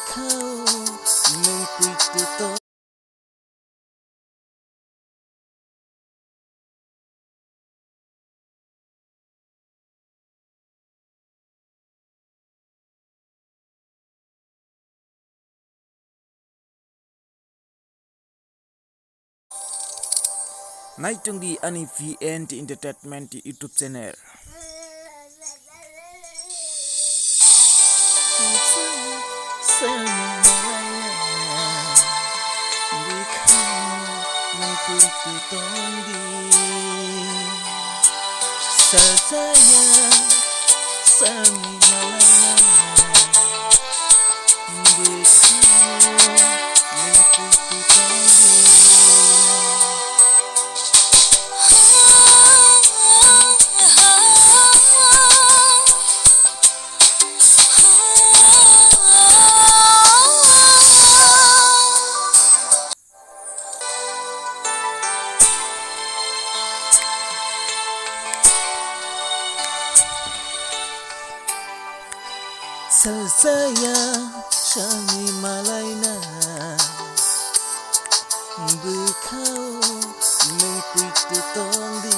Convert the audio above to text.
kau mengkuitu to Naitung di ani VN di entertainment di YouTube channel. Sayang, sami malaya. Sayang, sami malayna. Bekau mengkuitu tong di